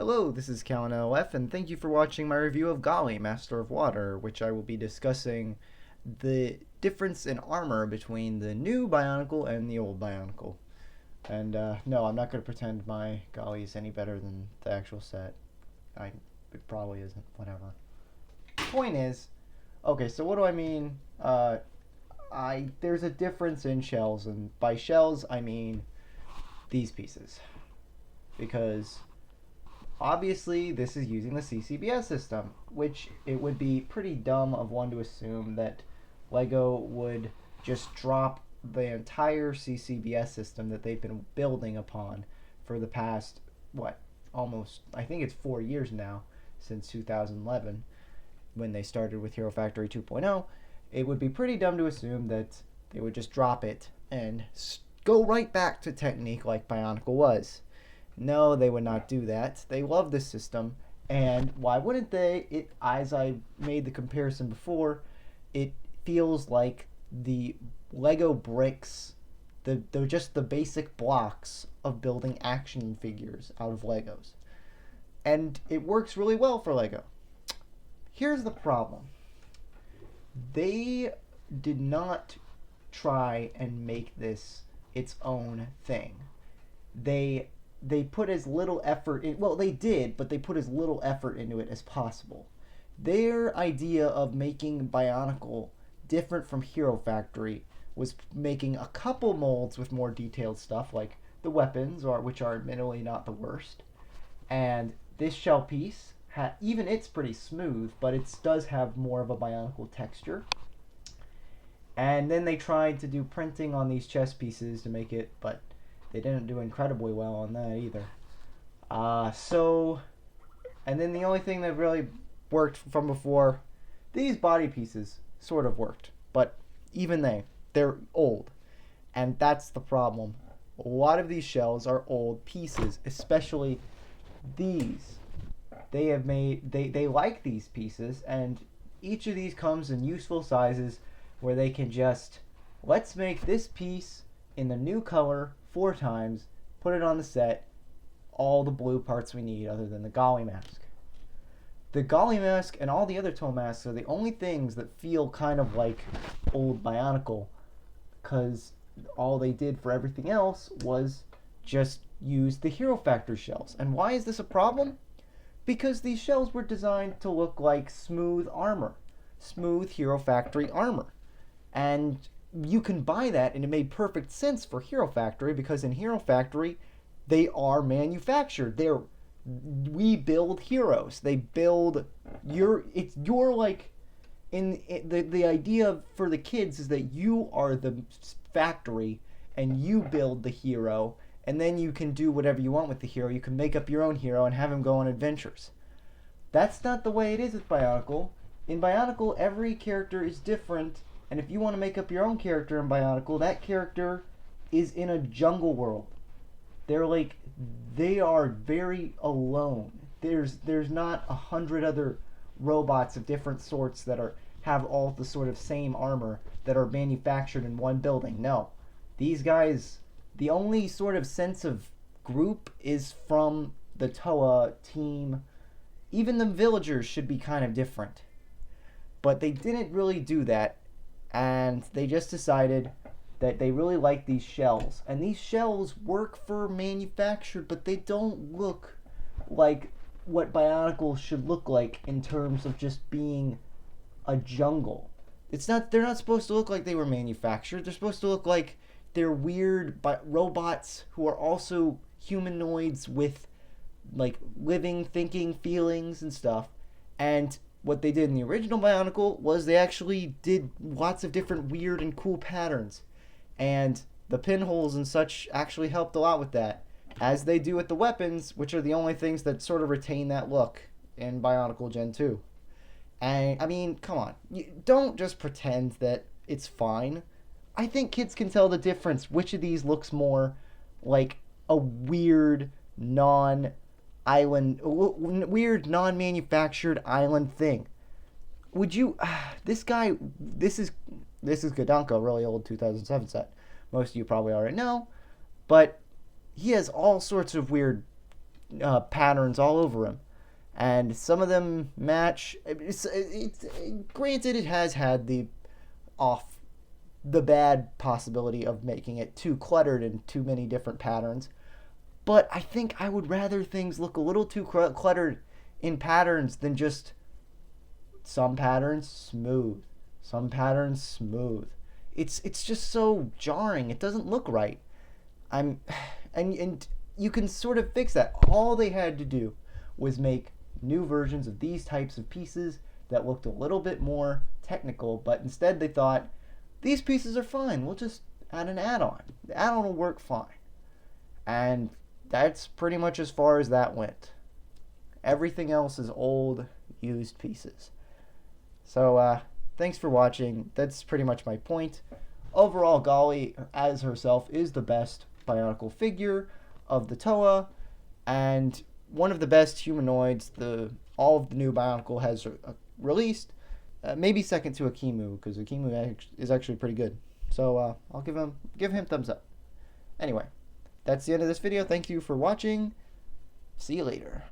Hello, this is Callan LF, and thank you for watching my review of Gali, Master of Water, which I will be discussing the difference in armor between the new Bionicle and the old Bionicle. And no, I'm not going to pretend my Gali is any better than the actual set. It probably isn't, whatever. Point is, okay, so what do I mean? There's a difference in shells, and by shells I mean these pieces. Because obviously, this is using the CCBS system, which it would be pretty dumb of one to assume that LEGO would just drop the entire CCBS system that they've been building upon for the past, almost, I think it's 4 years now, since 2011, when they started with Hero Factory 2.0. It would be pretty dumb to assume that they would just drop it and go right back to technique like Bionicle was. No, they would not do that. They love this system, and why wouldn't they? As I made the comparison before, it feels like the Lego bricks, just the basic blocks of building action figures out of Legos, and it works really well for Lego. Here's the problem: they did not try and make this its own thing. They put as little effort in, well, they did, but they put as little effort into it as possible. Their idea of making Bionicle different from Hero Factory was making a couple molds with more detailed stuff, like the weapons, which are admittedly not the worst. And this shell piece, even it's pretty smooth, but it does have more of a Bionicle texture. And then they tried to do printing on these chest pieces to make it, but they didn't do incredibly well on that either. And then the only thing that really worked from before, these body pieces sort of worked, but even they're old, and that's the problem. A lot of these shells are old pieces, especially these. They like these pieces, and each of these comes in useful sizes where they can just, let's make this piece in the new color 4 times, put it on the set, all the blue parts we need other than the Gali mask. The Gali mask and all the other toe masks are the only things that feel kind of like old Bionicle, because all they did for everything else was just use the Hero Factory shells. And why is this a problem? Because these shells were designed to look like smooth armor, smooth Hero Factory armor. And you can buy that, and it made perfect sense for Hero Factory, because in Hero Factory they are manufactured. We build heroes. They build you're like, the idea for the kids is that you are the factory and you build the hero, and then you can do whatever you want with the hero. You can make up your own hero and have him go on adventures. That's not the way it is with Bionicle. In Bionicle, every character is different. And if you want to make up your own character in Bionicle, that character is in a jungle world. They are very alone. There's not 100 other robots of different sorts that have all the sort of same armor that are manufactured in one building. No. These guys, the only sort of sense of group is from the Toa team. Even the villagers should be kind of different. But they didn't really do that. And they just decided that they really like these shells. And these shells work for manufactured, but they don't look like what Bionicle should look like in terms of just being a jungle. They're not supposed to look like they were manufactured. They're supposed to look like they're weird robots who are also humanoids with like living, thinking, feelings and stuff. And what they did in the original Bionicle was they actually did lots of different weird and cool patterns. And the pinholes and such actually helped a lot with that, as they do with the weapons, which are the only things that sort of retain that look in Bionicle Gen 2. And, I mean, come on. You don't just pretend that it's fine. I think kids can tell the difference, which of these looks more like a weird, non-manufactured island thing. Would you? This guy. This is Gdanko, a really old 2007 set. Most of you probably already know, but he has all sorts of weird patterns all over him, and some of them match. Granted, it has had off the bad possibility of making it too cluttered and too many different patterns. But I think I would rather things look a little too cluttered in patterns than just some patterns smooth, some patterns smooth. It's just so jarring. It doesn't look right. I'm and you can sort of fix that. All they had to do was make new versions of these types of pieces that looked a little bit more technical, but instead they thought these pieces are fine. We'll just add an add-on. The add-on will work fine. And that's pretty much as far as that went. Everything else is old, used pieces. So, thanks for watching. That's pretty much my point. Overall, Gali, as herself, is the best Bionicle figure of the Toa, and one of the best humanoids all of the new Bionicle has released. Maybe second to Akimu, because Akimu is actually pretty good. So I'll give him thumbs up. Anyway, that's the end of this video. Thank you for watching. See you later.